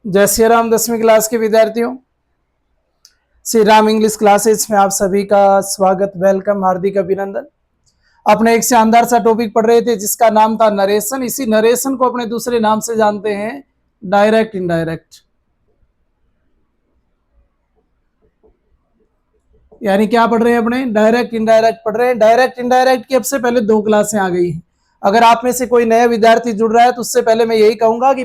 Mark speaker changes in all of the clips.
Speaker 1: जय श्री राम 10वीं क्लास के विद्यार्थियों, श्री राम इंग्लिश क्लासेस में आप सभी का स्वागत, वेलकम, हार्दिक अभिनंदन। अपने एक शानदार सा टॉपिक पढ़ रहे थे जिसका नाम था नरेशन। इसी नरेशन को अपने दूसरे नाम से जानते हैं डायरेक्ट इनडायरेक्ट। यानी क्या पढ़ रहे हैं अपने? डायरेक्ट इनडायरेक्ट पढ़ रहे हैं। डायरेक्ट इनडायरेक्ट की अब से पहले 2 क्लासें आ गई हैं। अगर आप में से कोई नया विद्यार्थी जुड़ रहा है तो उससे पहले मैं यही कहूंगा कि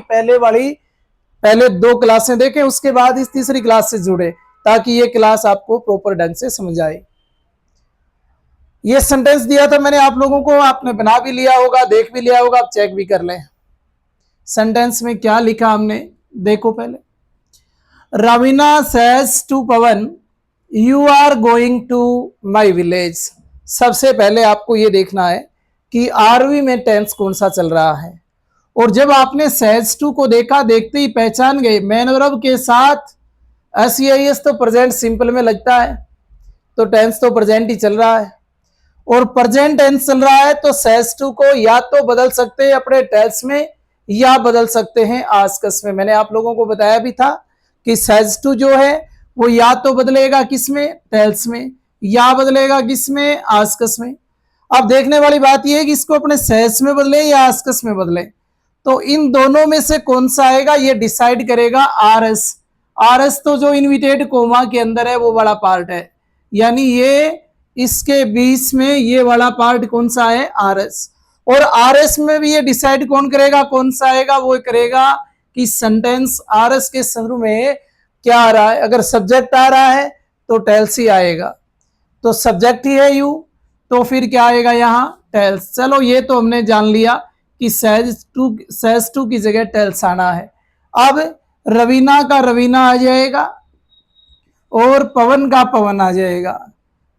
Speaker 1: पहले 2 क्लासें देखें, उसके बाद इस तीसरी क्लास से जुड़े ताकि ये क्लास आपको प्रॉपर ढंग से समझ आए। ये सेंटेंस दिया था मैंने आप लोगों को, आपने बना भी लिया होगा, देख भी लिया होगा, आप चेक भी कर लें। सेंटेंस में क्या लिखा हमने देखो पहले। Raveena says to Pawan, you are going to my village. सबसे पहले आपको ये देखना है कि आरवी में टेंस कौन सा चल रहा है। और जब आपने सेज टू को देखा, देखते ही पहचान गए मेन वर्ब के साथ एस तो प्रेजेंट सिंपल में लगता है, तो टेंस तो प्रेजेंट ही चल रहा है। और प्रेजेंट टेंस चल रहा है तो सेज टू को या तो बदल सकते हैं अपने टेंस में या बदल सकते हैं आस्कस में। मैंने आप लोगों को बताया भी था कि सेज टू जो है वो या तो बदलेगा किसमें? टेल्स में, या बदलेगा किसमें? आस्कस में। अब देखने वाली बात यह है कि इसको अपने सेज में बदले या आस्कस में बदले, तो इन दोनों में से कौन सा आएगा ये डिसाइड करेगा आरएस। आरएस तो जो इन्विटेड कोमा के अंदर है वो वाला पार्ट है, यानी ये इसके बीच में ये वाला पार्ट कौन सा है? आरएस। और आरएस में भी ये डिसाइड कौन करेगा कौन सा आएगा? वो करेगा कि सेंटेंस आरएस के शुरू में क्या आ रहा है। अगर सब्जेक्ट आ रहा है तो टेल्स ही आएगा, तो सब्जेक्ट ही है यू, तो फिर क्या आएगा यहाँ? टेल्स। चलो ये तो हमने जान लिया कि सेज टू की जगह टेल्स आना है। अब रवीना का रवीना आ जाएगा और पवन का पवन आ जाएगा।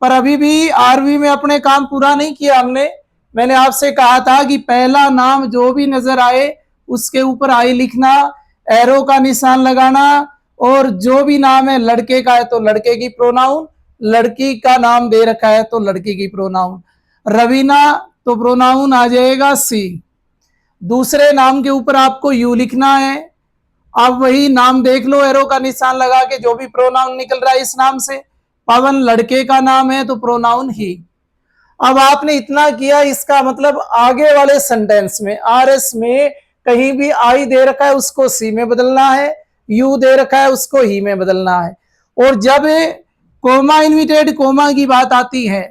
Speaker 1: पर अभी भी आरवी में अपने काम पूरा नहीं किया हमने। मैंने आपसे कहा था कि पहला नाम जो भी नजर आए उसके ऊपर आई लिखना, एरो का निशान लगाना, और जो भी नाम है लड़के का है तो लड़के की प्रोनाउन, लड़की का नाम दे रखा है तो लड़की की प्रोनाउन। रवीना तो प्रोनाउन आ जाएगा सी। दूसरे नाम के ऊपर आपको यू लिखना है। अब वही नाम देख लो एरो का निशान लगा के, जो भी प्रोनाउन निकल रहा है इस नाम से। पवन लड़के का नाम है तो प्रोनाउन ही। अब आपने इतना किया, इसका मतलब आगे वाले सेंटेंस में आरएस में कहीं भी आई दे रखा है उसको सी में बदलना है, यू दे रखा है उसको ही में बदलना है। और जब कोमा इन्विटेड कोमा की बात आती है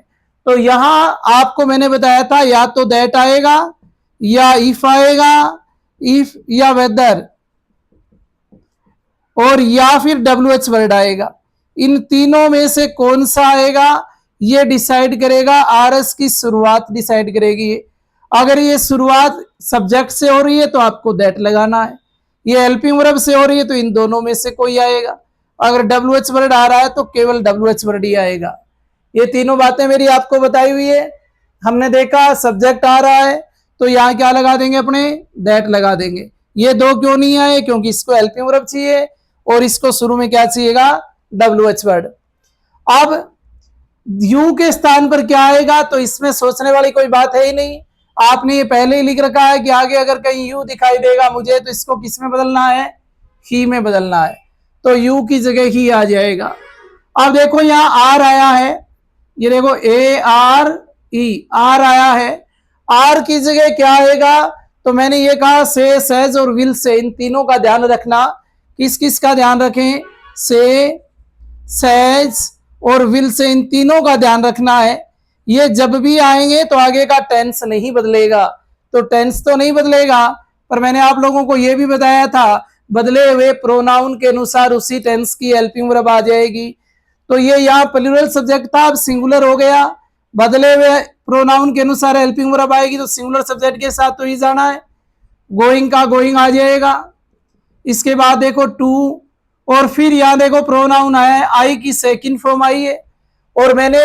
Speaker 1: तो यहां आपको मैंने बताया था या तो दैट आएगा या इफ आएगा, इफ या वेदर, और या फिर WH वर्ड आएगा। इन तीनों में से कौन सा आएगा ये डिसाइड करेगा आरएस की शुरुआत डिसाइड करेगी। अगर ये शुरुआत सब्जेक्ट से हो रही है तो आपको दैट लगाना है, ये हेल्पिंग वर्ब से हो रही है तो इन दोनों में से कोई आएगा। अगर WH वर्ड आ रहा है तो केवल WH वर्ड ही आएगा। ये तीनों बातें मेरी आपको बताई हुई है। हमने देखा सब्जेक्ट आ रहा है तो यहाँ क्या लगा देंगे? अपने दैट लगा देंगे। ये दो क्यों नहीं आए? क्योंकि इसको हेल्पिंग वर्ब चाहिए और इसको शुरू में क्या चाहिएगा? WH word. अब यू के स्थान पर क्या आएगा? तो इसमें सोचने वाली कोई बात है ही नहीं। आपने ये पहले ही लिख रखा है कि आगे अगर कहीं यू दिखाई देगा मुझे तो इसको किस में बदलना है? ही में बदलना है, तो यू की जगह ही आ जाएगा। अब देखो यहाँ आर आया है, ये देखो ARE, आर आया है। आर की जगह क्या आएगा? तो मैंने ये कहा से, सेज और विल से, इन तीनों का ध्यान रखना। किस किस का ध्यान रखें? से, सेज और विल से, इन तीनों का ध्यान रखना है। ये जब भी आएंगे तो आगे का टेंस नहीं बदलेगा, तो टेंस तो नहीं बदलेगा, पर मैंने आप लोगों को यह भी बताया था बदले हुए प्रोनाउन के अनुसार उसी टेंस की हेल्पिंग वर्ब आ जाएगी। तो ये यहाँ प्लूरल सब्जेक्ट था, अब सिंगुलर हो गया। बदले हुए प्रोनाउन के अनुसार हेल्पिंग वर्ब आएगी तो सिंगुलर सब्जेक्ट के साथ तो ही जाना है। गोइंग का गोइंग आ जाएगा। इसके बाद देखो टू, और फिर यहाँ देखो प्रोनाउन आया है, आई की सेकंड फॉर्म आई है। और मैंने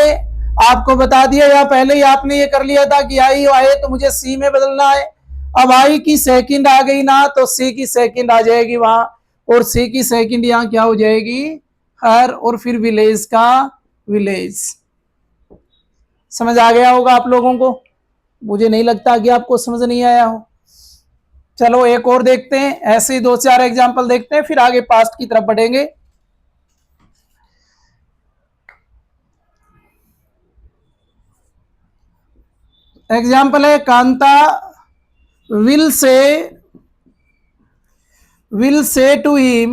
Speaker 1: आपको बता दिया या पहले ही आपने ये कर लिया था कि आई आए तो मुझे सी में बदलना है। अब आई की सेकंड आ गई ना तो सी की सेकंड आ जाएगी वहां, और सी की सेकंड यहाँ क्या हो जाएगी? हर, और फिर विलेज का विलेज। समझ आ गया होगा आप लोगों को? मुझे नहीं लगता कि आपको समझ नहीं आया हो। चलो एक और देखते हैं, ऐसे ही 2-4 एग्जाम्पल देखते हैं, फिर आगे पास्ट की तरफ बढ़ेंगे। एग्जाम्पल है Kanta will say to him,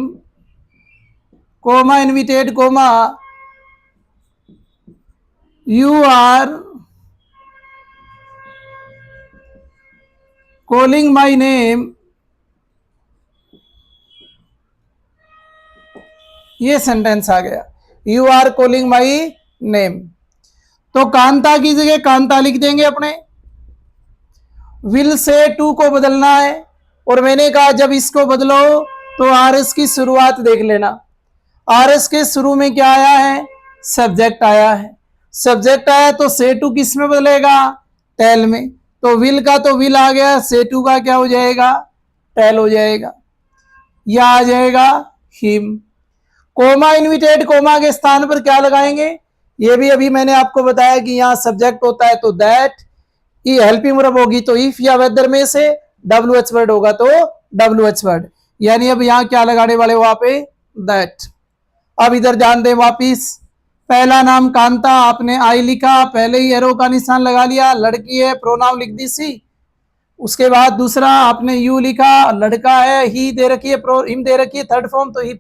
Speaker 1: comma invited, comma you are calling my name। ये सेंटेंस आ गया, you are calling my name. तो कांता की जगह कांता लिख देंगे अपने, विल से टू को बदलना है, और मैंने कहा जब इसको बदलो तो आर एस की शुरुआत देख लेना। आर एस के शुरू में क्या आया है, सब्जेक्ट आया है। सब्जेक्ट आया तो से टू किस में बदलेगा, टेल में। तो विल का तो विल आ गया, से टू का क्या हो जाएगा, टेल हो जाएगा। या आ जाएगा हिम। कोमा इन्विटेड, कोमा के स्थान पर क्या लगाएंगे, ये भी अभी मैंने आपको बताया कि यहाँ सब्जेक्ट होता है तो दैट, ये हेल्पिंग वर्ब होगी तो इफ या वेदर में से, डब्ल्यू एच वर्ड होगा तो डब्ल्यू एच वर्ड, यानी अब यहाँ क्या लगाने वाले वहां पे, दैट। अब इधर ध्यान दें वापिस, पहला नाम कांता, आपने आई लिखा, पहले ही एरो का निशान लगा लिया, लड़की है प्रोनाउन लिख दी सी। उसके बाद दूसरा आपने यू लिखा, लड़का है, ही दे रखी है, हिम दे रखी है थर्ड फॉर्म, तो ही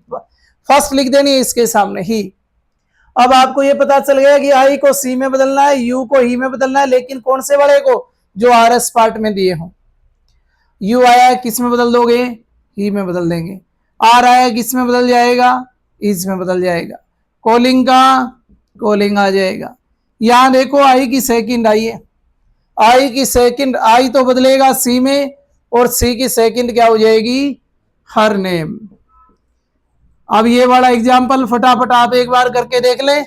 Speaker 1: फर्स्ट लिख देनी है इसके सामने ही। अब आपको ये पता चल गया कि आई को सी में बदलना है, यू को ही में बदलना है, लेकिन कौन से वाले को, जो आर एस पार्ट में दिए हों। यू आया किस में बदल दोगे, ही में बदल देंगे। आर आया किस में बदल जाएगा, इज में बदल जाएगा। कॉलिंग का कॉलिंग आ जाएगा। यहां देखो आई की सेकंड आई है, आई की सेकंड, आई तो बदलेगा सी में, और सी की सेकंड क्या हो जाएगी, हर नेम। अब ये वाला एग्जाम्पल फटाफट आप एक बार करके देख लें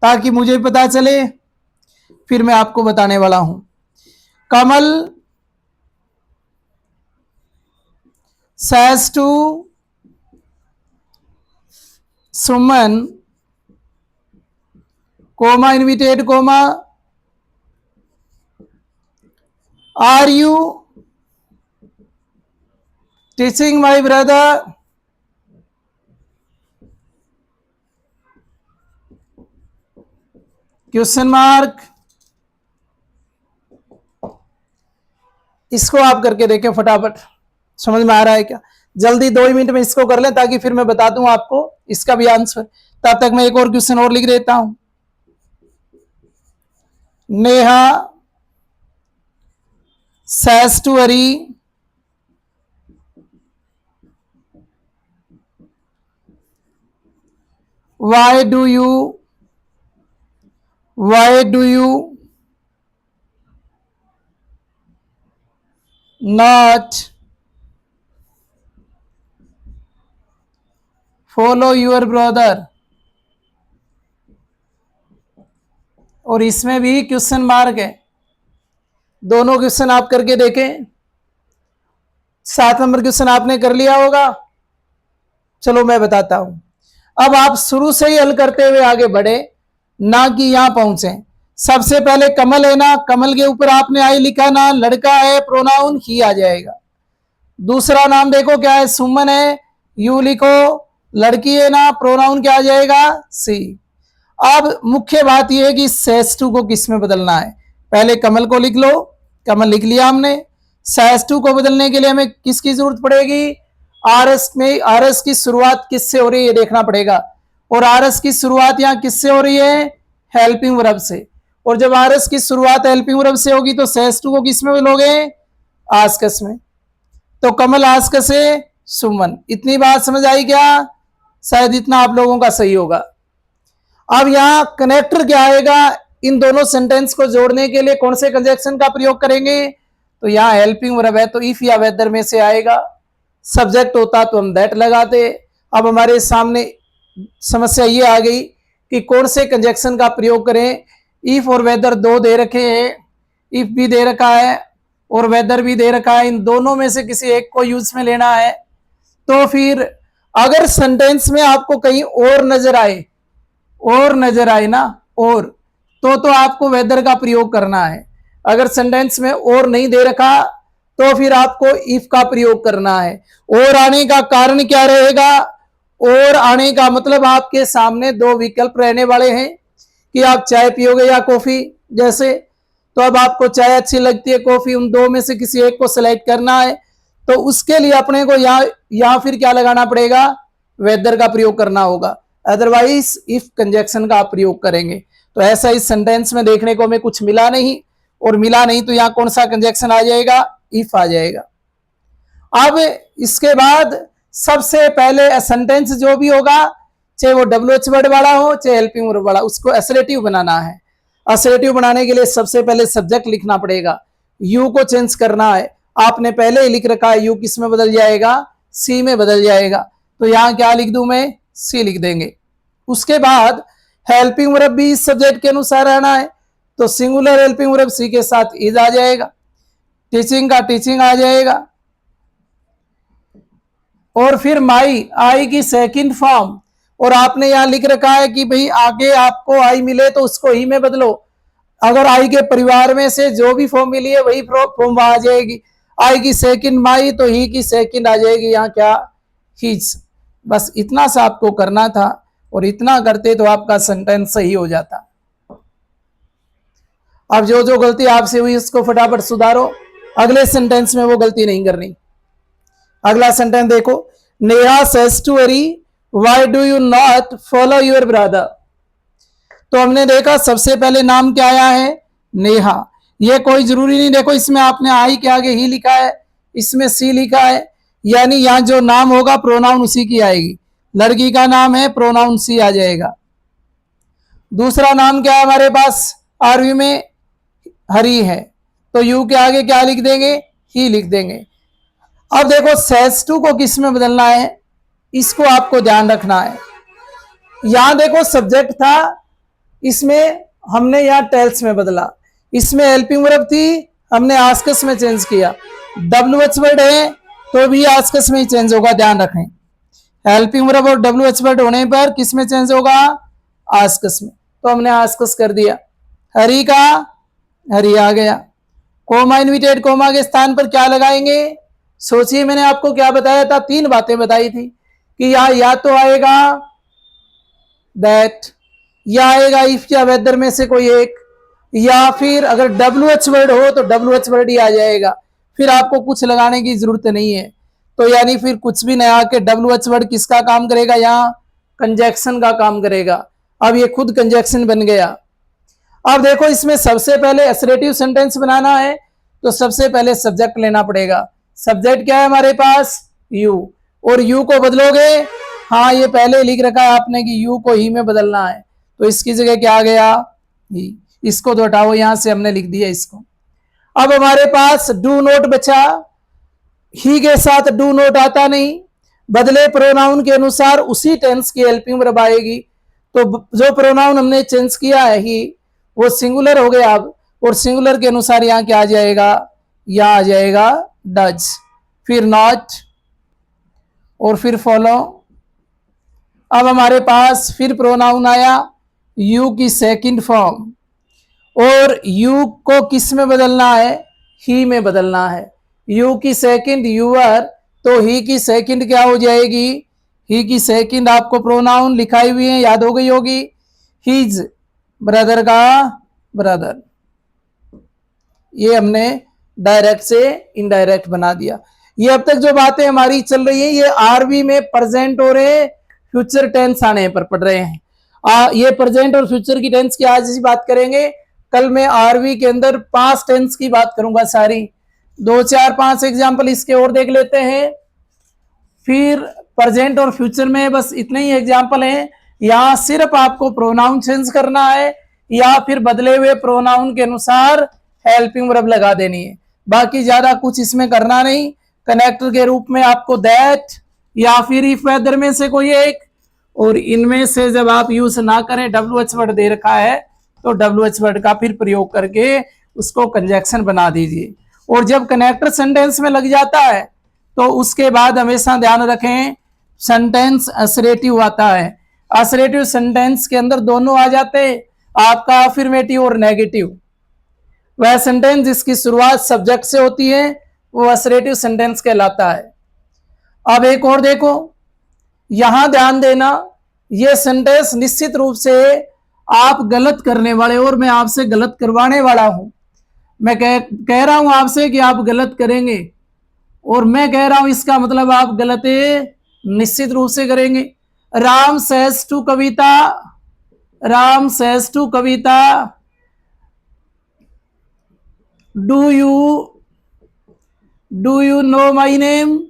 Speaker 1: ताकि मुझे पता चले, फिर मैं आपको बताने वाला हूं। कमल says to Suman, comma invited, comma are you teaching my brother question mark. इसको आप करके देखें फटाफट, समझ में आ रहा है क्या, जल्दी 2 मिनट में इसको कर लें ताकि फिर मैं बता दूं आपको इसका भी आंसर। तब तक मैं एक और क्वेश्चन और लिख देता हूं। Neha says to Hari, why do you not follow your brother। और इसमें भी क्वेश्चन मार्क है, दोनों क्वेश्चन आप करके देखें। 7 नंबर क्वेश्चन आपने कर लिया होगा, चलो मैं बताता हूं। अब आप शुरू से ही हल करते हुए आगे बढ़े, ना कि यहां पहुंचे। सबसे पहले कमल है ना, कमल के ऊपर आपने आई लिखा ना, लड़का है प्रोनाउन ही आ जाएगा। दूसरा नाम देखो क्या है, सुमन है, यू लिखो, लड़की है ना, प्रोनाउन क्या आ जाएगा, सी। अब मुख्य बात यह है कि सेस टू को किस में बदलना है। पहले कमल को लिख लो, कमल लिख लिया हमने। सेस टू को बदलने के लिए हमें किसकी जरूरत पड़ेगी, आर एस में। आर एस की शुरुआत किससे हो रही है ये देखना पड़ेगा, और आर एस की शुरुआत यहां किससे हो रही है, हेल्पिंग वर्ब से। और जब आर एस की शुरुआत हेल्पिंग वर्ब से होगी तो सेस टू को किस में बदलोगे, आस्कस में। तो कमल आस्कस है सुमन। इतनी बात समझ आई क्या, शायद इतना आप लोगों का सही होगा। अब यहां कनेक्टर क्या आएगा, इन दोनों सेंटेंस को जोड़ने के लिए कौन से कंजक्शन का प्रयोग करेंगे, तो यहां हेल्पिंग वर्ब है तो इफ या वेदर में से आएगा। सब्जेक्ट होता तो हम दैट लगाते। अब हमारे सामने समस्या ये आ गई कि कौन से कंजक्शन का प्रयोग करें। इफ और वेदर 2 दे रखे हैं, इफ भी दे रखा है और वेदर भी दे रखा है, इन दोनों में से किसी एक को यूज में लेना है। तो फिर अगर सेंटेंस में आपको कहीं और नजर आए ना, और तो आपको वेदर का प्रयोग करना है। अगर सेंटेंस में और नहीं दे रखा तो फिर आपको इफ का प्रयोग करना है। और आने का कारण क्या रहेगा? और आने का मतलब आपके सामने दो विकल्प रहने वाले हैं कि आप चाय पियोगे या कॉफी। जैसे तो अब आपको चाय अच्छी लगती है, कॉफी, उन दो में से किसी एक को सिलेक्ट करना है। तो उसके लिए अपने को यहाँ फिर क्या लगाना पड़ेगा? वेदर का प्रयोग करना होगा, अदरवाइज इफ कंजक्शन का आप प्रयोग करेंगे। तो ऐसा इस सेंटेंस में देखने को हमें कुछ मिला नहीं, और मिला नहीं तो यहाँ कौन सा कंजक्शन आ जाएगा? इफ आ जाएगा। अब इसके बाद सबसे पहले सेंटेंस जो भी होगा, चाहे वो WH वर्ड वाला हो चाहे हेल्पिंग वर्ब वाला, उसको असर्टिव बनाना है। असर्टिव बनाने के लिए सबसे पहले सब्जेक्ट लिखना पड़ेगा, यू को चेंज करना है। आपने पहले ही लिख रखा है, यू किस में बदल जाएगा? सी में बदल जाएगा। तो यहां क्या लिख दूं मैं? सी लिख देंगे। उसके बाद हेल्पिंग वर्ब भी इस सब्जेक्ट के अनुसार आना है, तो सिंगुलर हेल्पिंग वर्ब सी के साथ इज आ जाएगा, टीचिंग का टीचिंग आ जाएगा, और फिर माई, आई की सेकंड फॉर्म। और आपने यहां लिख रखा है कि भाई आगे आपको आई मिले तो उसको ही में बदलो। अगर आई के परिवार में से जो भी फॉर्म मिली है वही फॉर्म आ जाएगी। आई की सेकंड माई, तो ही की सेकंड आ जाएगी, यहाँ क्या? हिज। बस इतना सा आपको करना था, और इतना करते तो आपका सेंटेंस सही हो जाता। अब जो जो गलती आपसे हुई उसको फटाफट सुधारो, अगले सेंटेंस में वो गलती नहीं करनी। अगला सेंटेंस देखो, Neha says to Hari, why do you not follow your brother. तो हमने देखा सबसे पहले नाम क्या आया है? नेहा। ये कोई जरूरी नहीं, देखो इसमें आपने आई के आगे ही लिखा है, इसमें सी लिखा है, यानी यहां जो नाम होगा प्रोनाउन उसी की आएगी। लड़की का नाम है, प्रोनाउन सी आ जाएगा। दूसरा नाम क्या है हमारे पास? आरवी में हरी है, तो यू के आगे क्या लिख देंगे? ही लिख देंगे। अब देखो सेज टू को किस में बदलना है, इसको आपको ध्यान रखना है। यहां देखो सब्जेक्ट था, इसमें हमने यहां टेल्स में बदला, इसमें हेल्पिंग वर्ब थी, हमने आस्कस में चेंज किया। WH वर्ड है तो भी आस्कस में ही चेंज होगा, ध्यान रखें। हेल्पिंग वर्ब और WH वर्ड होने पर किस में चेंज होगा? आस्कस में। तो हमने आस्कस कर दिया। हरी का हरी आ गया। कोमा इन्विटेड कोमा के स्थान पर क्या लगाएंगे? सोचिए, मैंने आपको क्या बताया था? 3 बातें बताई थी कि यहां या तो आएगा दैट, या आएगा इफ या वेदर में से कोई एक, या फिर अगर WH वर्ड हो तो WH वर्ड ही आ जाएगा, फिर आपको कुछ लगाने की जरूरत नहीं है। तो यानी फिर कुछ भी नया के WH वर्ड किसका काम करेगा? यहाँ कंजक्शन का काम करेगा। अब ये खुद कंजक्शन बन गया। अब देखो इसमें सबसे पहले असर्टिव सेंटेंस बनाना है, तो सबसे पहले सब्जेक्ट लेना पड़ेगा। सब्जेक्ट क्या है हमारे पास? यू। और यू को बदलोगे, हाँ ये पहले लिख रखा है आपने कि यू को ही में बदलना है, तो इसकी जगह क्या आ गया? ही। इसको तो हटाओ, यहां से हमने लिख दिया इसको। अब हमारे पास डू नॉट बचा, ही के साथ डू नॉट आता नहीं, बदले प्रोनाउन के अनुसार उसी टेंस की हेल्पिंग वर्ब आएगी। तो जो प्रोनाउन हमने चेंज किया है ही, वो सिंगुलर हो गया अब, और सिंगुलर के अनुसार यहाँ क्या आ जाएगा? यहाँ आ जाएगा डज, फिर नॉट, और फिर फॉलो। अब हमारे पास फिर प्रोनाउन आया यू की सेकंड फॉर्म, और यू को किस में बदलना है? ही में बदलना है। यू की सेकंड यूअर, तो ही की सेकंड क्या हो जाएगी? ही की सेकंड आपको प्रोनाउन लिखाई हुई है, याद हो गई होगी, हिज, ब्रदर का ब्रदर। ये हमने डायरेक्ट से इनडायरेक्ट बना दिया। ये अब तक जो बातें हमारी चल रही है, ये आरवी में प्रेजेंट और फ्यूचर टेंस आने पर पढ़ रहे हैं। ये प्रेजेंट और फ्यूचर की टेंस की आज ही बात करेंगे। कल मैं आरवी के अंदर पास्ट टेंस की बात करूंगा सारी। 2 4 5 एग्जाम्पल इसके और देख लेते हैं। फिर प्रेजेंट और फ्यूचर में बस इतने ही एग्जाम्पल हैं। यहाँ सिर्फ आपको प्रोनाउन चेंज करना है, या फिर बदले हुए प्रोनाउन के अनुसार हेल्पिंग वर्ब लगा देनी है। बाकी ज्यादा कुछ इसमें करना नहीं। कनेक्टर के रूप में आपको दैट या फिर इफ वेदर में से कोई एक, और इनमें से जब आप यूज ना करें, WH वर्ड दे रखा है तो WH वर्ड का फिर प्रयोग करके उसको कंजक्शन बना दीजिए। और जब कनेक्टर सेंटेंस में लग जाता है तो उसके बाद हमेशा ध्यान रखें सेंटेंस असरेटिव आता है। असरेटिव सेंटेंस के अंदर दोनों आ जाते हैं, आपका अफर्मेटिव और नेगेटिव। वह सेंटेंस जिसकी शुरुआत सब्जेक्ट से होती है वो असरेटिव सेंटेंस कहलाता है। अब एक और देखो, यहां ध्यान देना, ये सेंटेंस निश्चित रूप से आप गलत करने वाले और मैं आपसे गलत करवाने वाला हूं। मैं कह रहा हूं आपसे कि आप गलत करेंगे और मैं कह रहा हूं इसका मतलब आप गलत निश्चित रूप से करेंगे। Ram says to Kavita, Ram says to Kavita, do you know my name.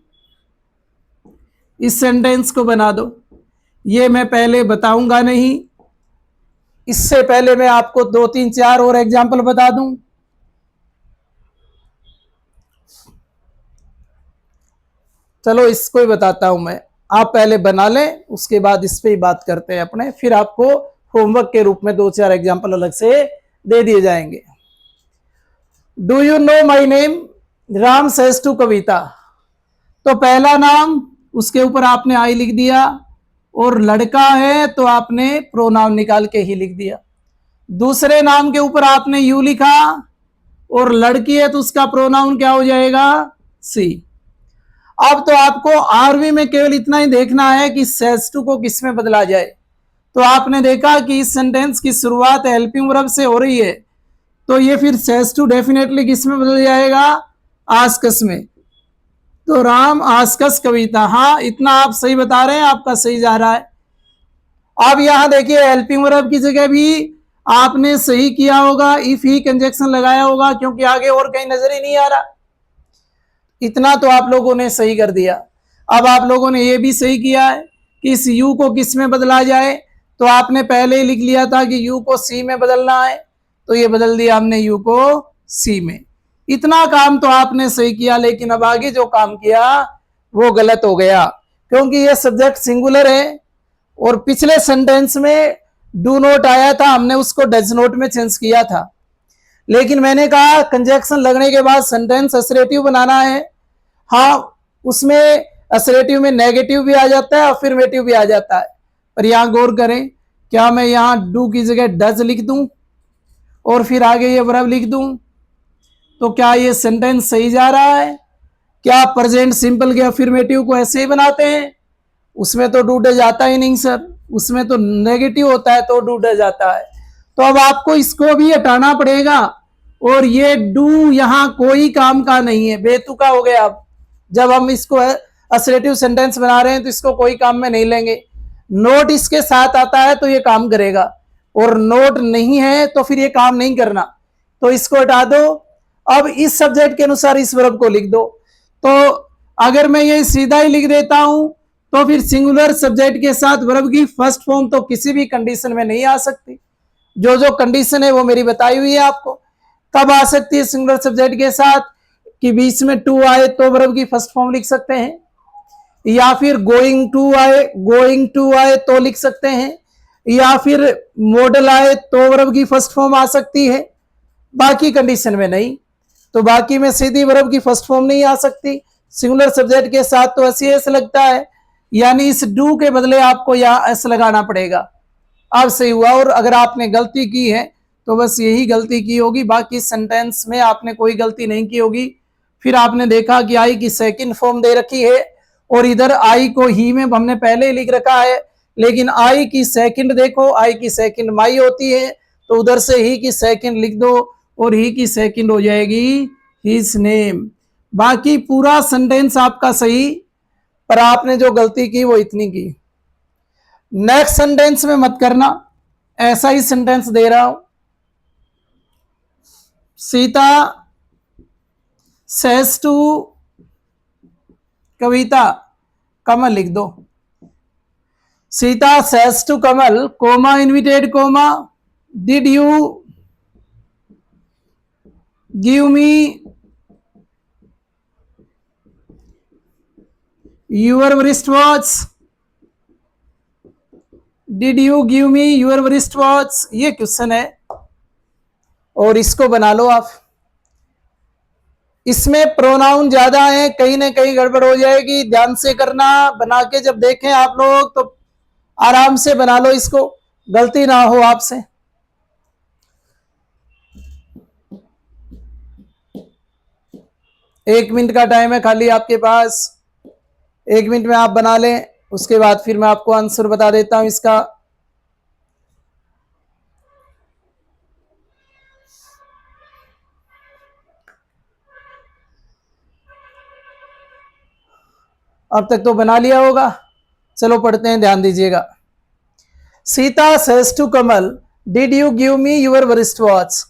Speaker 1: इस सेंटेंस को बना दो। ये मैं पहले बताऊंगा नहीं, इससे पहले मैं आपको 2 3 4 और एग्जाम्पल बता दूं। चलो इसको ही बताता हूं मैं, आप पहले बना लें, उसके बाद इस पे ही बात करते हैं अपने, फिर आपको होमवर्क के रूप में 2 4 एग्जाम्पल अलग से दे दिए जाएंगे। Do you know my name, Ram says to Kavita. तो पहला नाम, उसके ऊपर आपने आई लिख दिया, और लड़का है तो आपने प्रोनाउन निकाल के ही लिख दिया। दूसरे नाम के ऊपर आपने यू लिखा, और लड़की है तो उसका प्रोनाउन क्या हो जाएगा, सी। अब तो आपको आरवी में केवल इतना ही देखना है कि सेज टू को किस में बदला जाए। तो आपने देखा कि इस सेंटेंस की शुरुआत हेल्पिंग वर्ब से हो रही है, तो ये फिर सेज टू डेफिनेटली किस में बदल जाएगा, आस्कस में। तो राम आस्कस कविता, हाँ इतना आप सही बता रहे हैं, आपका सही जा रहा है। अब यहां देखिए हेल्पिंग वर्ब की जगह भी आपने सही किया होगा, इफ ही कंजक्शन लगाया होगा, क्योंकि आगे और कहीं नजर ही नहीं आ रहा। इतना तो आप लोगों ने सही कर दिया। अब आप लोगों ने ये भी सही किया है कि इस यू को किस में बदला जाए, तो आपने पहले ही लिख लिया था कि यू को सी में बदलना है, तो ये बदल दिया हमने यू को सी में। इतना काम तो आपने सही किया, लेकिन अब आगे जो काम किया वो गलत हो गया, क्योंकि ये सब्जेक्ट सिंगुलर है और पिछले सेंटेंस में डू नॉट आया था, हमने उसको डज नॉट में चेंज किया था। लेकिन मैंने कहा कंजक्शन लगने के बाद सेंटेंस असरेटिव बनाना है। हाँ, उसमें असरेटिव में नेगेटिव भी आ जाता है, अफर्मेटिव भी आ जाता है, पर यहां गौर करें, क्या मैं यहां डू की जगह डज लिख दूं और फिर आगे ये वर्ब लिख दूं, तो क्या ये सेंटेंस सही जा रहा है? क्या प्रेजेंट सिंपल के अफर्मेटिव को ऐसे ही बनाते हैं? उसमें तो डू डज आता ही नहीं सर, उसमें तो नेगेटिव होता है तो डू डज आता है। तो अब आपको इसको भी हटाना पड़ेगा, और ये डू यहां कोई काम का नहीं है, बेतुका हो गया। अब जब हम इसको असरेटिव सेंटेंस बना रहे हैं तो इसको कोई काम में नहीं लेंगे। नोट इसके साथ आता है तो ये काम करेगा, और नोट नहीं है तो फिर ये काम नहीं करना, तो इसको हटा दो। अब इस सब्जेक्ट के अनुसार इस वर्ब को लिख दो। तो अगर मैं ये सीधा ही लिख देता हूं तो फिर सिंगुलर सब्जेक्ट के साथ वर्ब की फर्स्ट फॉर्म तो किसी भी कंडीशन में नहीं आ सकती। जो जो कंडीशन है वो मेरी बताई हुई है आपको। कब आ सकती है सिंगुलर सब्जेक्ट के साथ, कि बीच में टू आए तो वर्ब की फर्स्ट फॉर्म लिख सकते हैं, या फिर गोइंग टू आए तो लिख सकते हैं, या फिर मॉडल आए तो वर्ब की फर्स्ट फॉर्म आ सकती है, बाकी कंडीशन में नहीं। तो बाकी में सीधी वर्ब की फर्स्ट फॉर्म नहीं आ सकती, सिंगुलर सब्जेक्ट के साथ तो ऐसे ऐसे लगता है, यानी इस डू के बदले आपको यहाँ एस लगाना पड़ेगा। अब सही हुआ। और अगर आपने गलती की है तो बस यही गलती की होगी, बाकी सेंटेंस में आपने कोई गलती नहीं की होगी। फिर आपने देखा कि आई की सेकंड फॉर्म दे रखी है, और इधर आई को ही में हमने पहले ही लिख रखा है, लेकिन आई की सेकंड देखो, आई की सेकंड माई होती है, तो उधर से ही की सेकंड लिख दो, और ही की सेकंड हो जाएगी हिज नेम। बाकी पूरा सेंटेंस आपका सही, पर आपने जो गलती की वो इतनी की। नेक्स्ट सेंटेंस में मत करना, ऐसा ही सेंटेंस दे रहा हूं, सीता सेज टू कविता, कमल लिख दो। Sita says to Kamal, comma inverted comma, did you give me your wrist watch, did you give me your wrist watch, ये क्वेश्चन है, और इसको बना लो आप। इसमें प्रोनाउन ज्यादा है, कहीं ना कहीं गड़बड़ हो जाएगी, ध्यान से करना। बना के जब देखें आप लोग तो आराम से बना लो इसको, गलती ना हो आपसे। 1 मिनट का टाइम है खाली आपके पास, 1 मिनट में आप बना लें, उसके बाद फिर मैं आपको आंसर बता देता हूं इसका। अब तक तो बना लिया होगा, चलो पढ़ते हैं, ध्यान दीजिएगा। Sita says to Kamal, did you give me your wrist watch.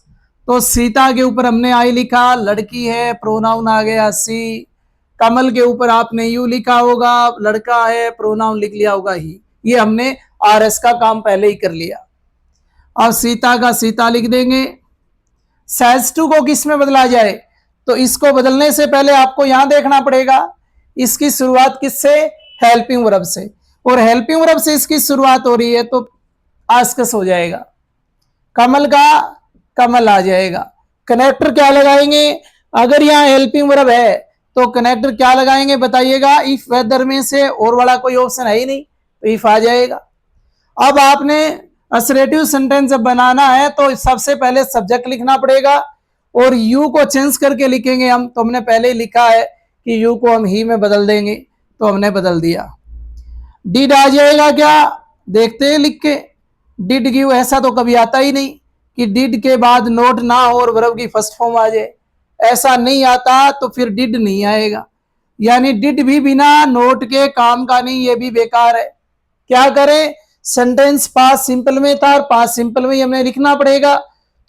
Speaker 1: तो सीता के ऊपर हमने आई लिखा, लड़की है, प्रोनाउन आ गया सी। कमल के ऊपर आपने यू लिखा होगा, लड़का है, प्रोनाउन लिख लिया होगा ही। ये हमने आर एस का काम पहले ही कर लिया। अब सीता का सीता लिख देंगे। सेज टू को किस में बदला जाए, तो इसको बदलने से पहले आपको यहां देखना पड़ेगा इसकी शुरुआत किससे, हेल्पिंग वर्ब से, और हेल्पिंग वर्ब से इसकी शुरुआत हो रही है तो आस्कस हो जाएगा। कमल का कमल आ जाएगा। कनेक्टर क्या लगाएंगे, अगर यहाँ हेल्पिंग वर्ब है तो कनेक्टर क्या लगाएंगे बताइएगा, इफ वेदर में से और वाला कोई ऑप्शन है ही नहीं तो इफ आ जाएगा। अब आपने असरेटिव सेंटेंस जब बनाना है तो सबसे पहले सब्जेक्ट लिखना पड़ेगा और यू को चेंज करके लिखेंगे हम, तो हमने पहले ही लिखा है कि यू को हम ही में बदल देंगे, तो हमने बदल दिया। डिड आ जाएगा क्या, देखते हैं लिख के। डिड गिव ऐसा तो कभी आता ही नहीं कि डिड के बाद नोट ना हो और वर्ब की फर्स्ट फॉर्म आ जाए, ऐसा नहीं आता, तो फिर डिड नहीं आएगा। यानी डिड भी बिना नोट के काम का नहीं, ये भी बेकार है। क्या करें, सेंटेंस पास्ट सिंपल में था और पास्ट सिंपल में ही हमें लिखना पड़ेगा,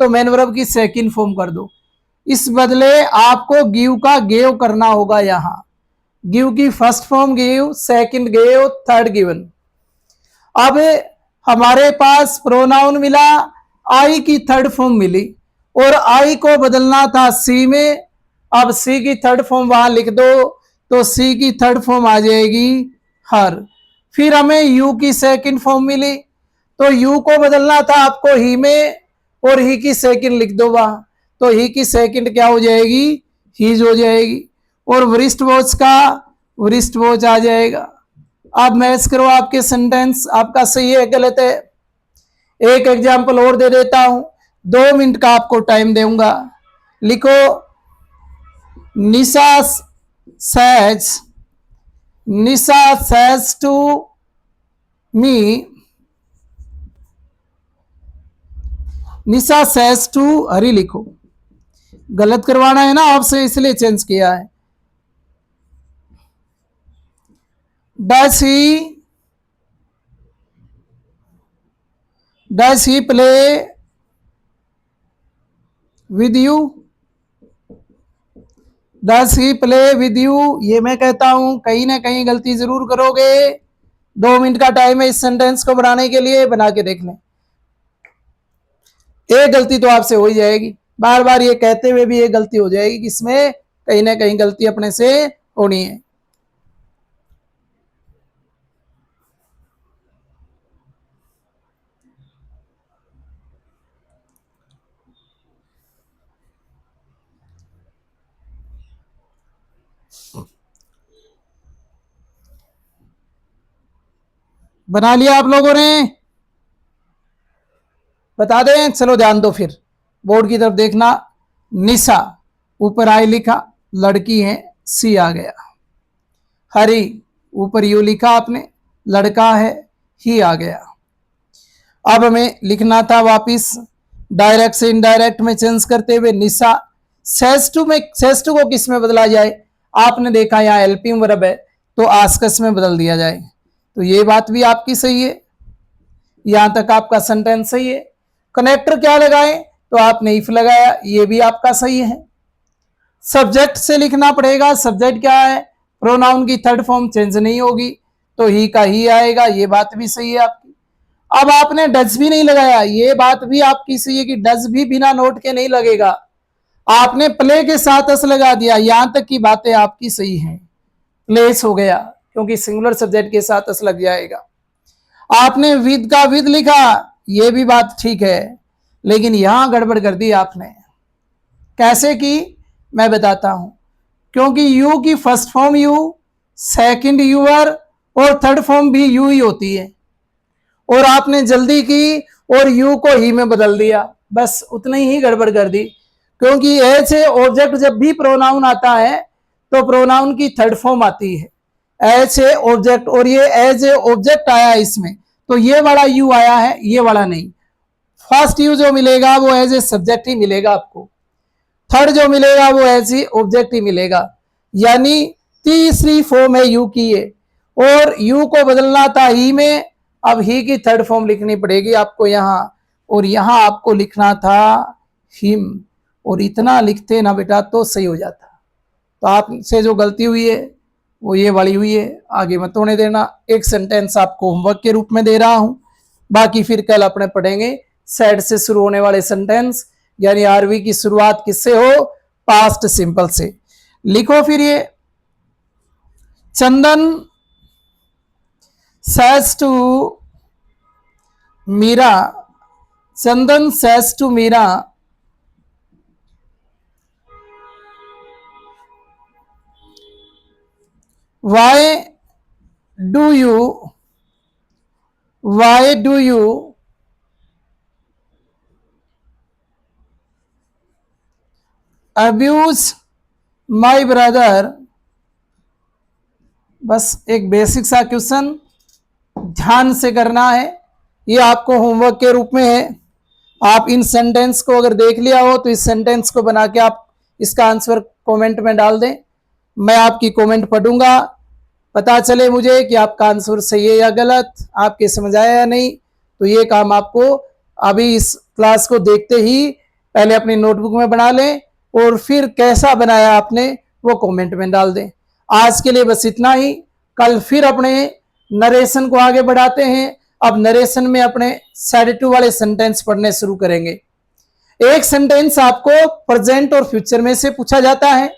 Speaker 1: तो मेन वर्ब की सेकंड फॉर्म कर दो। इस बदले आपको गिव का गेव करना होगा। यहां गिव की first form give, second gave, third given. अब हमारे पास प्रोनाउन मिला, आई की थर्ड फॉर्म मिली और आई को बदलना था सी में। अब सी की थर्ड फॉर्म वहां लिख दो, तो सी की थर्ड फॉर्म आ जाएगी हर। फिर हमें यू की सेकंड फॉर्म मिली, तो यू को बदलना था आपको ही में और ही की सेकंड लिख दो वहां, तो ही की सेकंड क्या हो जाएगी, हीज हो जाएगी। और वरिष्ठ वॉच का वरिष्ठ वॉच आ जाएगा। अब मैच करो आपके सेंटेंस, आपका सही है गलत है। एक एग्जांपल और दे देता हूं, 2 मिनट का आपको टाइम दूंगा। लिखो, Nisha says to me, Nisha says to Hari लिखो, गलत करवाना है ना आपसे इसलिए चेंज किया है। Does he play with you, does he play with you, ये मैं कहता हूं कहीं ना कहीं गलती जरूर करोगे। 2 मिनट का टाइम है इस सेंटेंस को बनाने के लिए, बना के देख लें। एक गलती तो आपसे हो ही जाएगी, बार बार ये कहते हुए भी एक गलती हो जाएगी कि इसमें कहीं ना कहीं गलती अपने से होनी है। बना लिया आप लोगों ने, बता दें, चलो ध्यान दो फिर बोर्ड की तरफ देखना। निशा ऊपर आई लिखा, लड़की है, सी आ गया। हरी ऊपर यू लिखा आपने, लड़का है, ही आ गया। अब हमें लिखना था वापिस डायरेक्ट से इनडायरेक्ट में चेंज करते हुए निशा सेज टू में, सेज टू को किस में बदला जाए, आपने देखा यहाँ हेल्पिंग वर्ब है तो आस्कस में बदल दिया जाए, तो ये बात भी आपकी सही है, यहां तक आपका सेंटेंस सही है। कनेक्टर क्या लगाए, तो आपने इफ लगाया, ये भी आपका सही है। सब्जेक्ट से लिखना पड़ेगा, सब्जेक्ट क्या है, प्रोनाउन की थर्ड फॉर्म चेंज नहीं होगी तो ही का ही आएगा, ये बात भी सही है आपकी। अब आपने डज भी नहीं लगाया, ये बात भी आपकी सही है कि डज भी बिना नोट के नहीं लगेगा, आपने प्ले के साथ अस लगा दिया, यहां तक की बातें आपकी सही हैं। प्लेस हो गया क्योंकि सिंगुलर सब्जेक्ट के साथ अस लग जाएगा। आपने विद का विद लिखा, ये भी बात ठीक है, लेकिन यहां गड़बड़ कर दी आपने। कैसे की, मैं बताता हूं। क्योंकि यू की first form you, second your और थर्ड फॉर्म भी यू ही होती है, और आपने जल्दी की और यू को ही में बदल दिया, बस उतनी ही गड़बड़ कर दी। क्योंकि ऐसे ऑब्जेक्ट जब भी प्रोनाउन आता है तो प्रोनाउन की थर्ड फॉर्म आती है एज ए ऑब्जेक्ट, और ये एज ए ऑब्जेक्ट आया है इसमें, तो ये वाला यू आया है, ये वाला नहीं। फर्स्ट यू जो मिलेगा वो एज ए सब्जेक्ट ही मिलेगा आपको, थर्ड जो मिलेगा वो एज ए ऑब्जेक्ट ही मिलेगा, यानी तीसरी फॉर्म है यू की ये। और यू को बदलना था ही में, अब ही की थर्ड फॉर्म लिखनी पड़ेगी आपको यहां, और यहां आपको लिखना था हिम, और इतना लिखते ना बेटा तो सही हो जाता। तो आपसे जो गलती हुई है वो ये वाली हुई है, आगे मत होने देना। एक सेंटेंस आपको होमवर्क के रूप में दे रहा हूं, बाकी फिर कल अपने पढ़ेंगे सैड से शुरू होने वाले सेंटेंस, यानी आरवी की शुरुआत किससे हो, पास्ट सिंपल से। लिखो फिर ये, चंदन says to Meera, Chandan says to Meera, why do you abuse my brother। बस एक बेसिक सा क्वेश्चन ध्यान से करना है, ये आपको होमवर्क के रूप में है। आप इन सेंटेंस को अगर देख लिया हो तो इस सेंटेंस को बना के आप इसका आंसर कमेंट में डाल दें, मैं आपकी कमेंट पढ़ूंगा, पता चले मुझे कि आपका आंसर सही है या गलत, आपके समझ आया या नहीं। तो ये काम आपको अभी इस क्लास को देखते ही पहले अपनी नोटबुक में बना लें, और फिर कैसा बनाया आपने वो कमेंट में डाल दें। आज के लिए बस इतना ही, कल फिर अपने नरेशन को आगे बढ़ाते हैं। अब नरेशन में अपने साइड टू वाले सेंटेंस पढ़ने शुरू करेंगे। एक सेंटेंस आपको प्रेजेंट और फ्यूचर में से पूछा जाता है,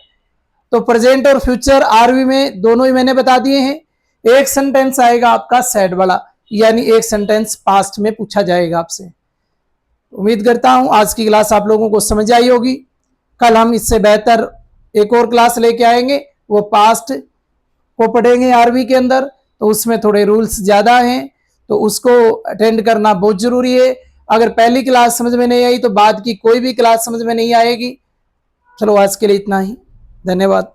Speaker 1: तो प्रेजेंट और फ्यूचर आरवी में दोनों ही मैंने बता दिए हैं। एक सेंटेंस आएगा आपका सैड वाला, यानी एक सेंटेंस पास्ट में पूछा जाएगा आपसे। उम्मीद करता हूं आज की क्लास आप लोगों को समझ आई होगी। कल हम इससे बेहतर एक और क्लास लेके आएंगे, वो पास्ट को पढ़ेंगे आरवी के अंदर, तो उसमें थोड़े रूल्स ज्यादा हैं, तो उसको अटेंड करना बहुत जरूरी है। अगर पहली क्लास समझ में नहीं आई तो बाद की कोई भी क्लास समझ में नहीं आएगी। चलो आज के लिए इतना ही, धन्यवाद।